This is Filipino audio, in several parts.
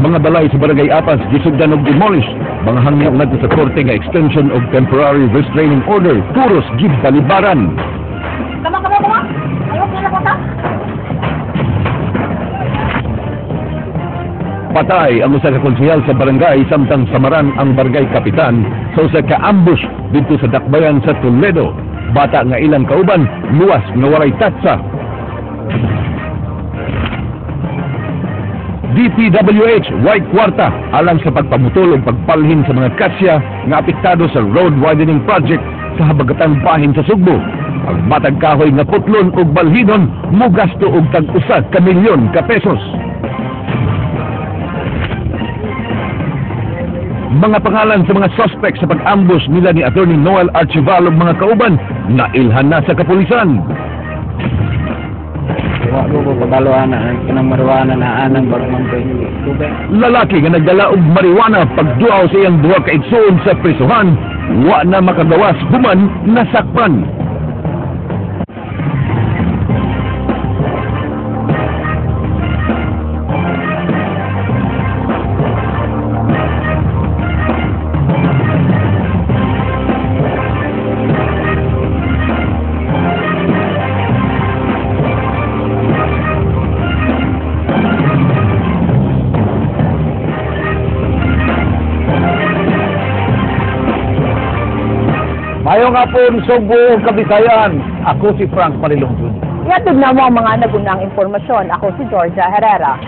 Mga balay sa Barangay Apas gisugdan og demolish. Mga hangyo ngadto sa korte nga extension of temporary restraining order puros gid balibaran. Kama. Ayaw nga na kota. Patay ang usa ka konsehal sa barangay samtang samaran ang barangay kapitan sa usa ka ambush dito sa dakbayan sa Toledo. Bata nga ilang kauban luwas nga walay tatsa. DPWH white kwarta alang sa pagpamutol ug pagpalhin sa mga kasya nga apektado sa road widening project sa habagatang bahin sa Sugbo. Ang matag kahoy nga putlon ug balhinon mugasto og tag-usa ka milyon ka pesos. Mga pangalan sa mga suspect sa pag-ambush nila ni Attorney Noel Archival ug mga kauban nailhan na sa kapulisan. Lalaki nga nagdala og marijuana pagduaw sa iyang duha ka igsoon sa prisuhan, wa na makagawas human nasakpan. Mayong hapon, Sugbo, Kabisayan. Ako si Frank Marilong Jr. Ihatid na mo ang mga nagunang impormasyon. Ako si Georgia Herrera.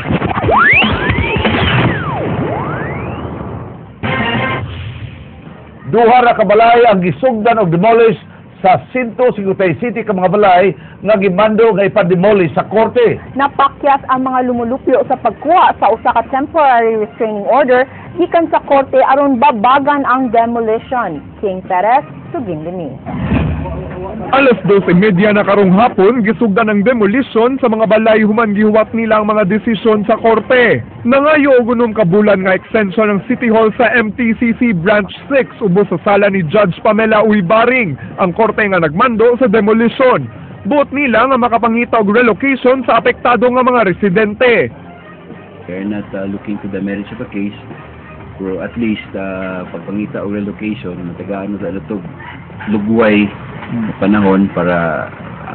Duha ra ka balay ang gisugdan og demolish sa 150 City ka mga balay nga gimando nga ipa-demolish sa korte. Napakyas ang mga lumulupyo sa pagkuha sa usa ka temporary restraining order gikan sa korte aron babagan ang demolition. King Perez, Suging Lini. Alas 12:30 na karong hapon, gisugdan ang demolition sa mga balay human gihuwat nila ang mga desisyon sa korte. Nangayo og unom ka bulan nga extension ng City Hall sa MTCC Branch 6 ubos sa sala ni Judge Pamela Uybaring, ang korte nga nagmando sa demolition. Buot nila nga makapangita og relocation sa apektado nga mga residente. They're not looking to the merits of a case, pero at least pagpangita og relocation, matagaan na sa lugway panahon para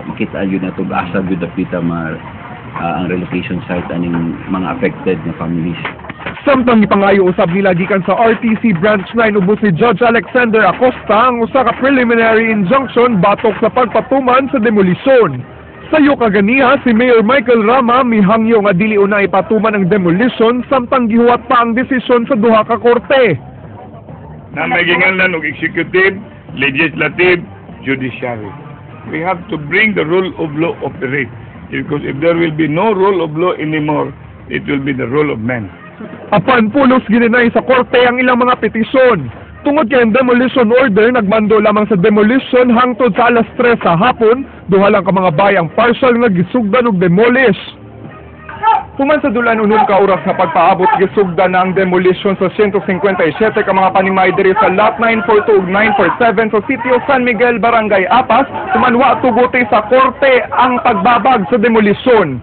makita yun na itong asa yun dapita ang relocation site aning mga affected na families. Samtang ipangayo usab nila gikan sa RTC Branch 9 ubos si Judge Alexander Acosta ang usa ka preliminary injunction batok sa pagpatuman sa demolisyon. Sayo kaganiha si Mayor Michael Rama mihangyo nga dili una ipatuman ang demolition samtang gihuwat pa ang desisyon sa duha ka korte. Na may ginganlan og executive, legislative, judiciary. We have to bring the rule of law operate, because if there will be no rule of law anymore, it will be the rule of men. Apan pulos gininay sa korte ang ilang mga petisyon. Tungod kay ang demolition order, nagmando lamang sa demolition hangtod sa alas 3 sa hapon, duha lang ka mga bayang partial nga gisugdan og demolish. Human sa dulan unom ka oras na pagpaabot gisugdan na ang demolition sa 157 ka mga panimay diri sa lot 942 ug 947 sa sitio San Miguel, Barangay Apas, tumanwa tuguti sa korte ang pagbabag sa demolisyon.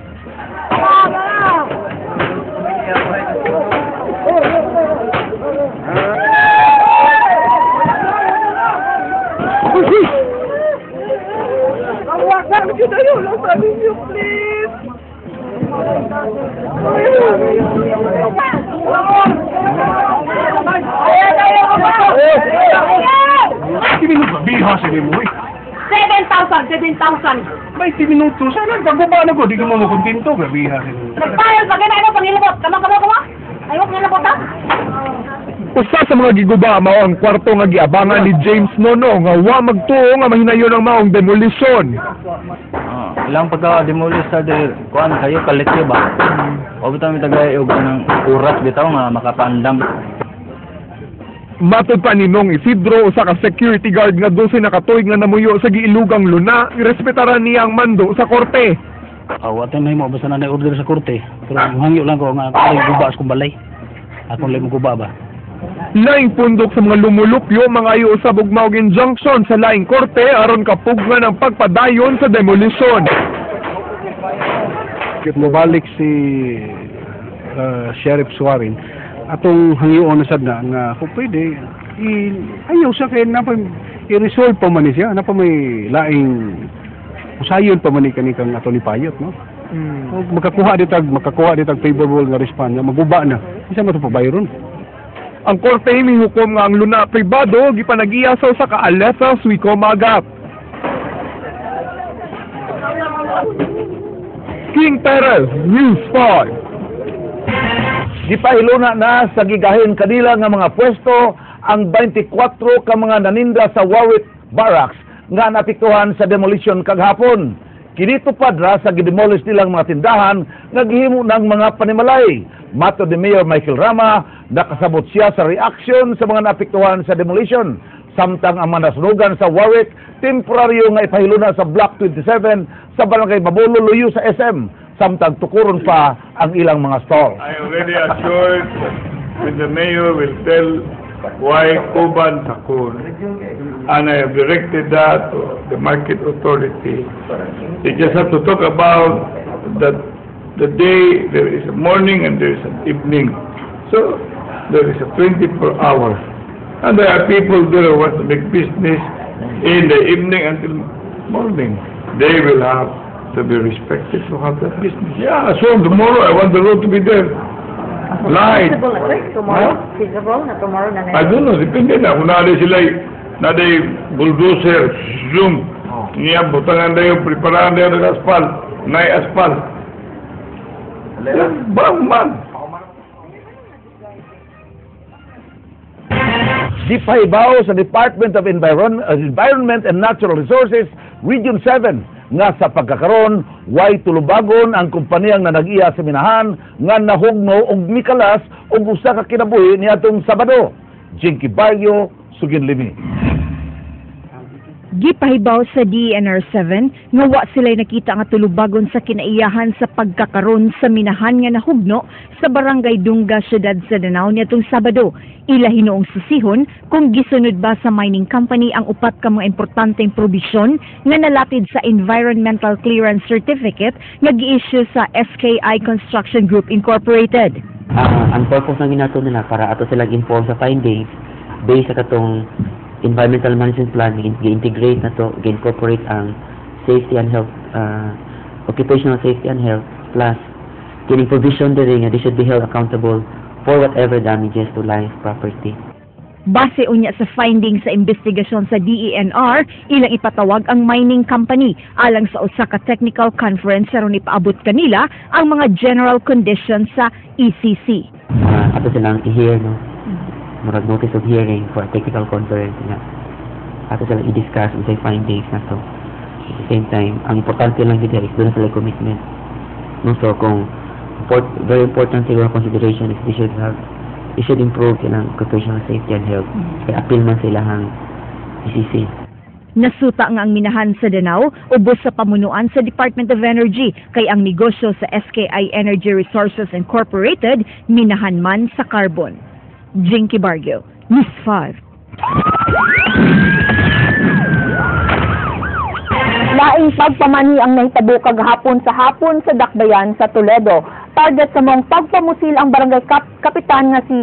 Biha sa mo eh. 7,000. May 10 minutos. Sana pagbuba na ko, di ko mo kontento. Biha sa mo. Nagpayal pa ganay na pangilabot. Kama. Ayaw nga na kota. Usa sa mga giguba mao ang kwarto nga giabangan ni James Nono nga wa magtuo nga mahinayon ang maong demolisyon. Ilang pagka-demolish sa kuan kayo kalekyo ba? O bitaw mi tagay og nang oras bitaw nga makapaandam. Matod pa ni Nong Isidro, usa ka security guard nga 12 na katuig nga namuyo sa giilugang luna, irespetaran niya ang mando sa korte. Awatan may mo basta na order sa korte. Pero hangyo lang ko nga kay guba sa balay. Akong lay mo guba ba? Laing pundok sa mga lumulupyo, mga usab og maog injunction sa laing korte aron kapugnan ang pagpadayon sa demolisyon. Mabalik si Sheriff Suarin atong hangyoon na sad na nga kung pwede ayaw sa kay na i-resolve pa man siya na pa may laing usayon pa man ni kanikang ato ni Payot no. Makakuha ditag favorable nga response nga maguba na isa man to pabayron. Ang korte mihukom nga ang luna pribado gipanagiyasaw sa kaalesa suwiko magat. King Perez, News 5. Gipahiluna na sa gigahin kanila nga mga pwesto ang 24 ka mga naninda sa Warwick Barracks nga napiktuhan sa demolition kaghapon. Kinito padra sa gidemolish nilang mga tindahan nga gihimo ng mga panimalay. Mato ni Mayor Michael Rama, nakasabot siya sa reaction sa mga napiktuhan sa demolition. Samtang ang mga nasunugan sa Warwick, temporaryo nga ipahiluna sa Block 27 sa Barangay Babulo, Luyo sa SM. Samtang tukuron pa ang ilang mga stall. I already assured that the mayor will tell why Kuban Takur, and I have directed that to the market authority. They just have to talk about that the day there is a morning and there is an evening. So there is a 24 hours. And there are people there who want to make business in the evening until morning. They will have to be respected to have that business. Yeah, so tomorrow I want the road to be there. Light. Tomorrow? Feasible na tomorrow na I don't know, depende na. Kung naday sila, naday bulldozer, zoom, niya, butangan na yung, preparahan na yung asphalt, nay asphalt. Bang man. Gipahibaw sa Department of Environment and Natural Resources, Region 7, nga sa pagkakaroon, way tulubagon ang kumpanyang nanagiya sa minahan nga nahugno og mikalas og usa ka kinabuhi niadtong Sabado. Jinky Barrio, Suginlimi. Gipahibaw sa DENR7 nga wa sila'y nakita nga tulubagon sa kinaiyahan sa pagkakaroon sa minahan nga nahugno sa Barangay Dunga, Syudad sa Danao niadtong Sabado. Ila hinoong susihon kung gisunod ba sa mining company ang upat ka mga importanteng probisyon nga nalatid sa Environmental Clearance Certificate nga gi-issue sa SKI Construction Group Incorporated. Ang purpose ng ginato nila para ato silang inform sa findings based sa katong environmental management plan, i-integrate na to, i-incorporate ang safety and health, occupational safety and health, plus getting provision din nga they should be held accountable for whatever damages to life, property. Base unya sa findings sa investigasyon sa DENR, ilang ipatawag ang mining company alang sa usa ka technical conference aron ipaabot kanila ang mga general conditions sa ECC. Ato silang i-hear, no? Murag notice of hearing for a technical conference nga. Ato silang i-discuss ang say findings na to. At the same time, ang importante lang dito is doon sila commitment. No, so kung very important siguro consideration is they should improve silang occupational safety and health. Kaya appeal man sila ang ECC. Nasuta nga ang minahan sa Danao, ubos sa pamunuan sa Department of Energy, kay ang negosyo sa SKI Energy Resources Incorporated, minahan man sa carbon. Jinky Barrio, News 5. Laing pagpamani ang nahitabo kaghapon sa Dakbayan sa Toledo. Target sa mong pagpamusil ang barangay kapitan nga si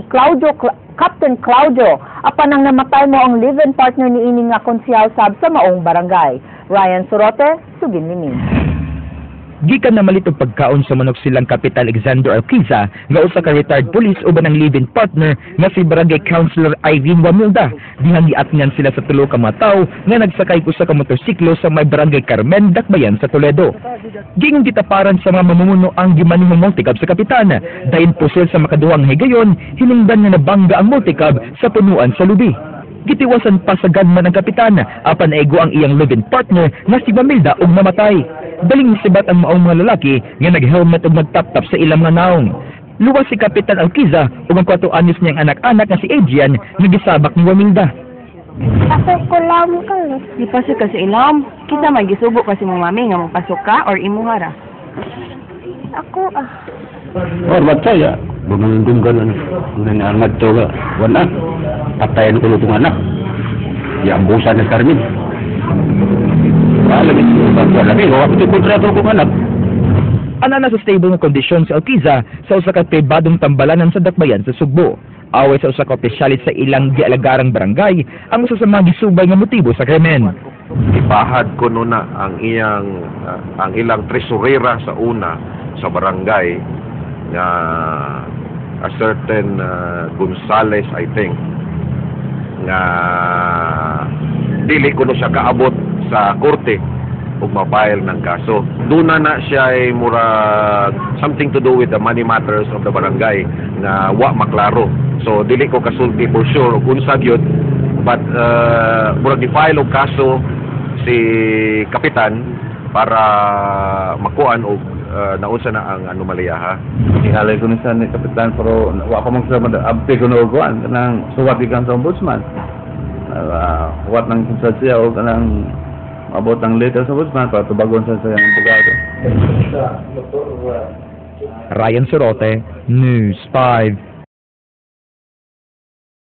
Captain Claudio. Apan ang namatay mo ang live-in partner ni ini nga konsyal sab sa maong barangay. Ryan Sorote, Suginlimi. Gikan na malitog pagkaon sa manok silang Kapitan Alexander Alquiza nga usa ka retired police uban ang live-in partner nga si Barangay Councilor Irene Wamilda. Dihang giatngan sila sa tulo ka mga tawo nga nagsakay usa ka motorsiklo sa may Barangay Carmen, Dakbayan sa Toledo. Gingong gitaparan sa mga mamumuno ang gimanihong multicab sa kapitan. Dayon pusil sa makaduhang higayon, hinungdan nga nabangga ang multicab sa punuan sa lubi. Gitiwasan pa sa gunman ang kapitan, apan ego ang iyang live-in partner nga si Wamilda og namatay. Daling sibat ang maong mga lalaki nga nag-helmet ug nagtap-tap sa ilang mga naong. Luwas si Kapitan Alquiza ug ang 4 anyos niyang anak-anak nga si Adrian nga gisabak ni Wamilda. Pasok ko lang ka. Di pasok ka sa ilam. Kita magisubo kasi mong mami nga magpasok ka or imuhara. Ako Hormat saya. Bumangdunggan ng armad to ga. Wala. Patayan ko itong anak. Iambusan ng Carmen. Lagi, wala kontrato kong anak. Ana na sa stable nga kondisyon si Alquiza sa usa ka pribadong tambalanan sa dakbayan sa Sugbo. Away sa usa ka opisyalis sa ilang gialagarang barangay ang usa sa mga gisubay nga motibo sa krimen. Ipahad ko na ang ilang tresurera sa una sa barangay nga a certain Gonzales, I think, nga dili ko siya kaabot sa korte ug mapile ng kaso. Doon na siya ay mura something to do with the money matters of the barangay nga wa maklaro. So dili ko kasulti for sure ug unsa gyud, but mura gi-file og kaso si kapitan para makuan og naunsa na ang anomalya ha. Tingalay ko ni sa ni kapitan pero wa ko mong sama abti ko no kuan kanang suwat ikan sa ombudsman. Wat nang konsultasya o kanang abot ang letter sa ombudsman para tubagon sa sayang abogado. Ryan Sorote, News 5.